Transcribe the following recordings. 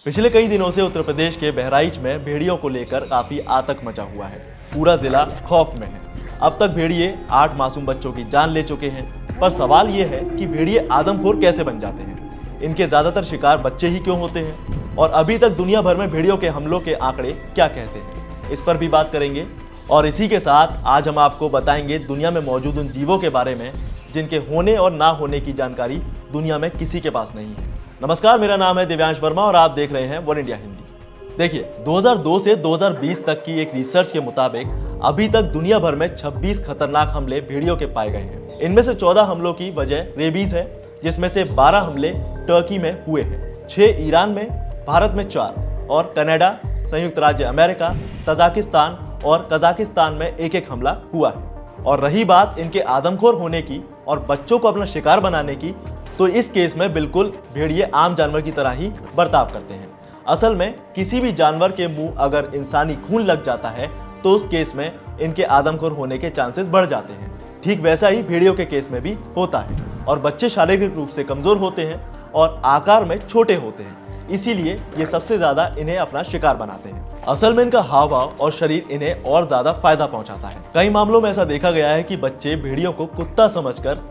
पिछले कई दिनों से उत्तर प्रदेश के बहराइच में भेड़ियों को लेकर काफी आतंक मचा हुआ है। पूरा जिला खौफ में है। अब तक भेड़िए 8 मासूम बच्चों की जान ले चुके हैं। पर सवाल ये है कि भेड़िए आदमखोर कैसे बन जाते हैं, इनके ज्यादातर शिकार बच्चे ही क्यों होते हैं, और अभी तक दुनिया भर में भेड़ियों के हमलों के आंकड़े क्या कहते हैं, इस पर भी बात करेंगे। और इसी के साथ आज हम आपको बताएंगे दुनिया में मौजूद उन जीवों के बारे में जिनके होने और ना होने की जानकारी दुनिया में किसी के पास नहीं है। नमस्कार, मेरा नाम है दिव्यांश वर्मा और आप देख रहे हैं वन इंडिया हिंदी। देखिए, 2002 से 2020 तक की एक रिसर्च के मुताबिक अभी तक दुनिया भर में 26 खतरनाक हमले भेड़ियों के पाए गए हैं। इनमें से 14 हमलों की वजह रेबीज है, जिसमें से 12 हमले टर्की में हुए हैं, 6 ईरान में, भारत में 4 और कनाडा, संयुक्त राज्य अमेरिका, तजाकिस्तान और कजाकिस्तान में एक हमला हुआ है। और रही बात इनके आदमखोर होने की और बच्चों को अपना शिकार बनाने की, तो इस केस में बिल्कुल भेड़िए आम जानवर की तरह ही बर्ताव करते हैं। असल में किसी भी जानवर के मुंह अगर इंसानी खून लग जाता है तो उस केस में इनके आदमखोर होने के चांसेस बढ़ जाते हैं। ठीक वैसा ही भेड़ियों के केस में भी होता है। और बच्चे शारीरिक रूप से कमजोर होते हैं और आकार में छोटे होते हैं, इसीलिए ये सबसे ज्यादा इन्हें अपना शिकार बनाते हैं। असल में इनका हाव भाव और शरीर इन्हें और ज्यादा फायदा पहुंचाता है। कई मामलों में ऐसा देखा गया है कि बच्चे भेड़ियों को कुत्ता समझकर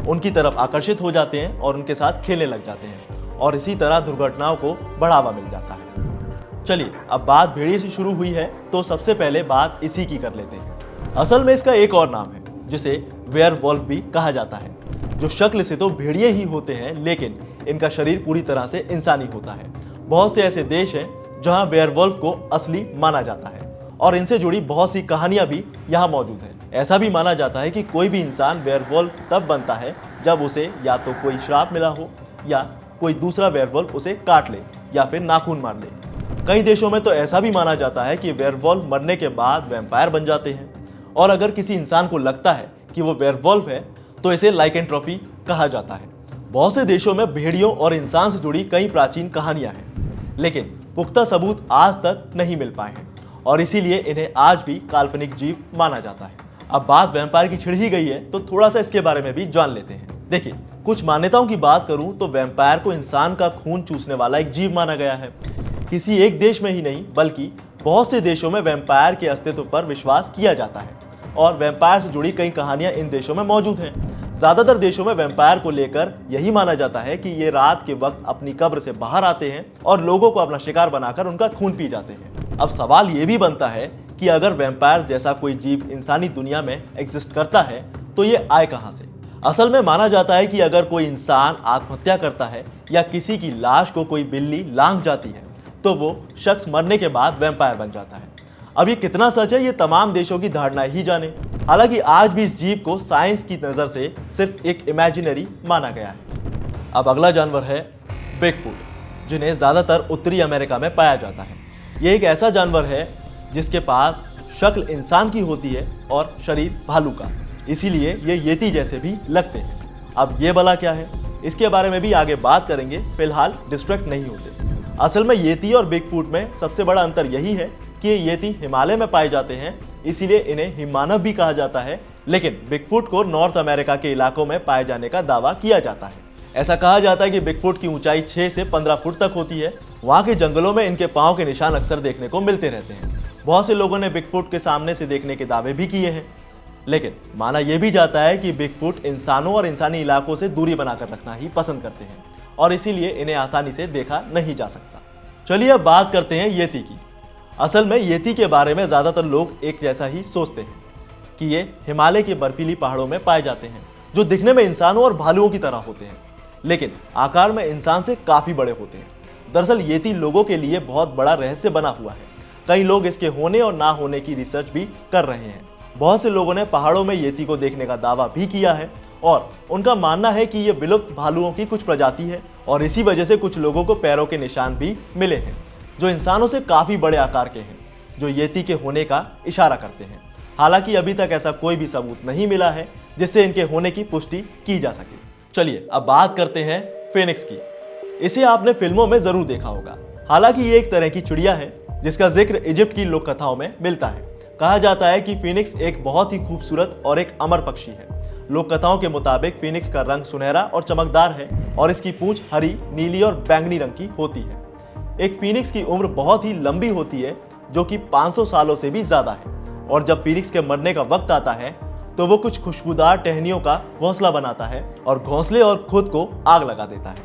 उनकी तरफ आकर्षित हो जाते हैं और उनके साथ खेलने लग जाते हैं, और इसी तरह दुर्घटनाओं को बढ़ावा मिल जाता है। चलिए, अब बात भेड़िए से शुरू हुई है तो सबसे पहले बात इसी की कर लेते हैं। असल में इसका एक और नाम है जिसे वेयरवुल्फ भी कहा जाता है, जो शक्ल से तो भेड़िए ही होते हैं लेकिन इनका शरीर पूरी तरह से इंसानी होता है। बहुत से ऐसे देश हैं जहां वेयरवुल्फ को असली माना जाता है और इनसे जुड़ी बहुत सी कहानियां भी यहाँ मौजूद हैं। ऐसा भी माना जाता है कि कोई भी इंसान वेयरवुल्फ तब बनता है जब उसे या तो कोई श्राप मिला हो या कोई दूसरा वेयरवुल्फ उसे काट ले या फिर नाखून मार ले। कई देशों में तो ऐसा भी माना जाता है कि वेयरवुल्फ मरने के बाद वैम्पायर बन जाते हैं, और अगर किसी इंसान को लगता है कि वो वेयरवुल्फ है तो इसे लाइकेंट्रोफी कहा जाता है। बहुत से देशों में भेड़ियों और इंसान से जुड़ी कई प्राचीन कहानियां हैं, लेकिन पुख्ता सबूत आज तक नहीं मिल पाए हैं और इसीलिए इन्हें आज भी काल्पनिक जीव माना जाता है। अब बात वैम्पायर की छिड़ ही गई है तो थोड़ा सा इसके बारे में भी जान लेते हैं। देखिए, कुछ मान्यताओं की बात करूं तो वैम्पायर को इंसान का खून चूसने वाला एक जीव माना गया है। किसी एक देश में ही नहीं बल्कि बहुत से देशों में वैम्पायर के अस्तित्व पर विश्वास किया जाता है और वैम्पायर से जुड़ी कई कहानियां इन देशों में मौजूद हैं। ज्यादातर देशों में वैम्पायर को लेकर यही माना जाता है कि ये रात के वक्त अपनी कब्र से बाहर आते हैं और लोगों को अपना शिकार बनाकर उनका खून पी जाते हैं। अब सवाल ये भी बनता है कि अगर वैम्पायर जैसा कोई जीव इंसानी दुनिया में एग्जिस्ट करता है तो ये आए कहां से। असल में माना जाता है कि अगर कोई इंसान आत्महत्या करता है या किसी की लाश को कोई बिल्ली लांघ जाती है तो वो शख्स मरने के बाद वैम्पायर बन जाता है। अब ये कितना सच है ये तमाम देशों की धारणा ही जाने। हालांकि आज भी इस जीव को साइंस की नजर से सिर्फ एक इमेजिनरी माना गया है। अब अगला जानवर है बिगफुट, जिन्हें ज्यादातर उत्तरी अमेरिका में पाया जाता है। ये एक ऐसा जानवर है जिसके पास शक्ल इंसान की होती है और शरीर भालू का, इसीलिए ये येती जैसे भी लगते हैं। अब ये भला क्या है, इसके बारे में भी आगे बात करेंगे, फिलहाल डिस्ट्रैक्ट नहीं होते। असल में येती और बिगफुट में सबसे बड़ा अंतर यही है कि ये येती हिमालय में पाए जाते हैं, इसीलिए इन्हें हिममानव भी कहा जाता है, लेकिन बिगफुट को नॉर्थ अमेरिका के इलाकों में पाए जाने का दावा किया जाता है। ऐसा कहा जाता है कि बिगफुट की ऊंचाई 6 से 15 फुट तक होती है। वहाँ के जंगलों में इनके पाँव के निशान अक्सर देखने को मिलते रहते हैं। बहुत से लोगों ने बिगफुट के सामने से देखने के दावे भी किए हैं, लेकिन माना यह भी जाता है कि बिगफुट इंसानों और इंसानी इलाकों से दूरी बनाकर रखना ही पसंद करते हैं और इसीलिए इन्हें आसानी से देखा नहीं जा सकता। चलिए अब बात करते हैं येती की। असल में येती के बारे में ज्यादातर लोग एक जैसा ही सोचते हैं कि ये हिमालय की बर्फीली पहाड़ों में पाए जाते हैं, जो दिखने में इंसानों और भालुओं की तरह होते हैं, लेकिन आकार में इंसान से काफी बड़े होते हैं। दरअसल येती लोगों के लिए बहुत बड़ा रहस्य बना हुआ है। कई लोग इसके होने और ना होने की रिसर्च भी कर रहे हैं। बहुत से लोगों ने पहाड़ों में येती को देखने का दावा भी किया है और उनका मानना है कि ये विलुप्त भालुओं की कुछ प्रजाति है, और इसी वजह से कुछ लोगों को पैरों के निशान भी मिले हैं जो इंसानों से काफी बड़े आकार के हैं, जो येती के होने का इशारा करते हैं। हालांकि अभी तक ऐसा कोई भी सबूत नहीं मिला है जिससे इनके होने की पुष्टि की जा सके। चलिए अब बात करते हैं फिनिक्स की। इसे आपने फिल्मों में जरूर देखा होगा। हालांकि ये एक तरह की चिड़िया है जिसका जिक्र इजिप्ट की लोक कथाओं में मिलता है। कहा जाता है कि फिनिक्स एक बहुत ही खूबसूरत और एक अमर पक्षी है। लोक कथाओं के मुताबिक फिनिक्स का रंग सुनहरा और चमकदार है और इसकी पूंछ हरी, नीली और बैंगनी रंग की होती है। एक फीनिक्स की उम्र बहुत ही लंबी होती है, जो कि 500 सालों से भी ज्यादा है। और जब फीनिक्स के मरने का वक्त आता है तो वो कुछ खुशबूदार टहनियों का घोंसला बनाता है और घोंसले और खुद को आग लगा देता है।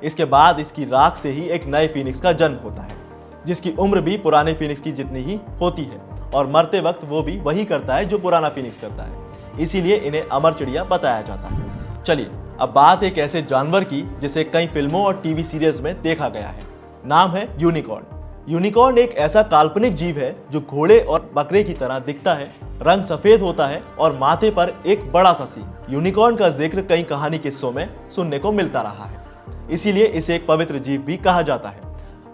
इसके बाद इसकी राख से ही एक नए फीनिक्स का जन्म होता है, जिसकी उम्र भी पुराने फीनिक्स की जितनी ही होती है और मरते वक्त वो भी वही करता है जो पुराना फीनिक्स करता है। इसीलिए इन्हें अमर चिड़िया बताया जाता है। चलिए अब बात एक ऐसे जानवर की जिसे कई फिल्मों और टीवी सीरियल्स में देखा गया है। नाम है यूनिकॉर्न। यूनिकॉर्न एक ऐसा काल्पनिक जीव है जो घोड़े और बकरे की तरह दिखता है, रंग सफेद होता है और माथे पर एक बड़ा सा सींग। यूनिकॉर्न का जिक्र कई कहानी किस्सों में सुनने को मिलता रहा है, इसीलिए इसे एक पवित्र जीव भी कहा जाता है।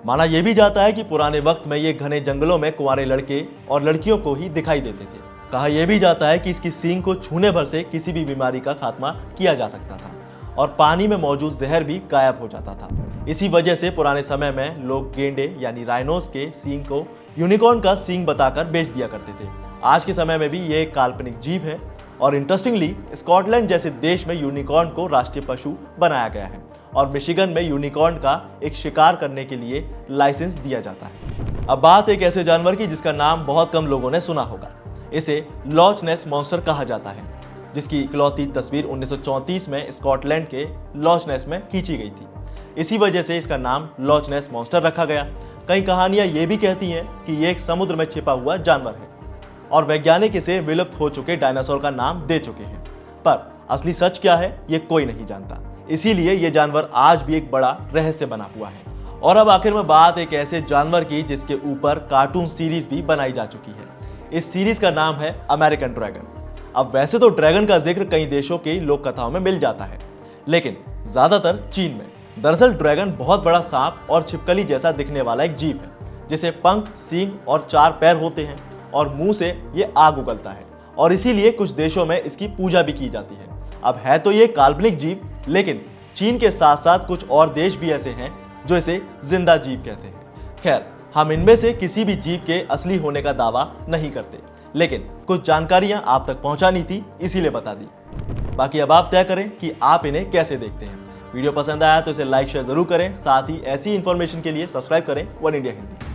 माना यह भी जाता है कि पुराने वक्त में ये घने जंगलों में कुंवारे लड़के और लड़कियों को ही दिखाई देते थे। कहा यह भी जाता है कि इसकी सींग को छूने भर से किसी भी बीमारी का खात्मा किया जा सकता था और पानी में मौजूद जहर भी गायब हो जाता था। इसी वजह से पुराने समय में लोग गेंडे यानी राइनोस के सींग को यूनिकॉर्न का सींग बताकर बेच दिया करते थे। आज के समय में भी ये एक काल्पनिक जीव है और इंटरेस्टिंगली स्कॉटलैंड जैसे देश में यूनिकॉर्न को राष्ट्रीय पशु बनाया गया है और मिशिगन में यूनिकॉर्न का एक शिकार करने के लिए लाइसेंस दिया जाता है। अब बात एक ऐसे जानवर की जिसका नाम बहुत कम लोगों ने सुना होगा। इसे लॉच नेस मॉन्स्टर कहा जाता है, जिसकी इकलौती तस्वीर 1934 में स्कॉटलैंड के लॉच नेस में खींची गई थी। इसी वजह से इसका नाम लॉच नेस मॉन्स्टर रखा गया। कई कहानियां ये भी कहती हैं कि ये एक समुद्र में छिपा हुआ जानवर है और वैज्ञानिक इसे विलुप्त हो चुके डायनासोर का नाम दे चुके हैं, पर असली सच क्या है ये कोई नहीं जानता। इसीलिए ये जानवर आज भी एक बड़ा रहस्य बना हुआ है। और अब आखिर में बात एक ऐसे जानवर की जिसके ऊपर कार्टून सीरीज भी बनाई जा चुकी है। इस सीरीज का नाम है अमेरिकन ड्रैगन। अब वैसे तो ड्रैगन का जिक्र कई देशों की लोक कथाओं में मिल जाता है, लेकिन ज्यादातर चीन में। दरअसल ड्रैगन बहुत बड़ा सांप और छिपकली जैसा दिखने वाला एक जीव है, जिसे पंख, सींग और 4 पैर होते हैं और मुंह से ये आग उगलता है और इसीलिए कुछ देशों में इसकी पूजा भी की जाती है। अब है तो ये काल्पनिक जीव, लेकिन चीन के साथ साथ कुछ और देश भी ऐसे हैं जो इसे जिंदा जीव कहते हैं। खैर, हम इनमें से किसी भी जीव के असली होने का दावा नहीं करते, लेकिन कुछ जानकारियां आप तक पहुंचानी थी, इसीलिए बता दी। बाकी अब आप तय करें कि आप इन्हें कैसे देखते हैं। वीडियो पसंद आया तो इसे लाइक शेयर जरूर करें। साथ ही ऐसी इंफॉर्मेशन के लिए सब्सक्राइब करें वन इंडिया हिंदी।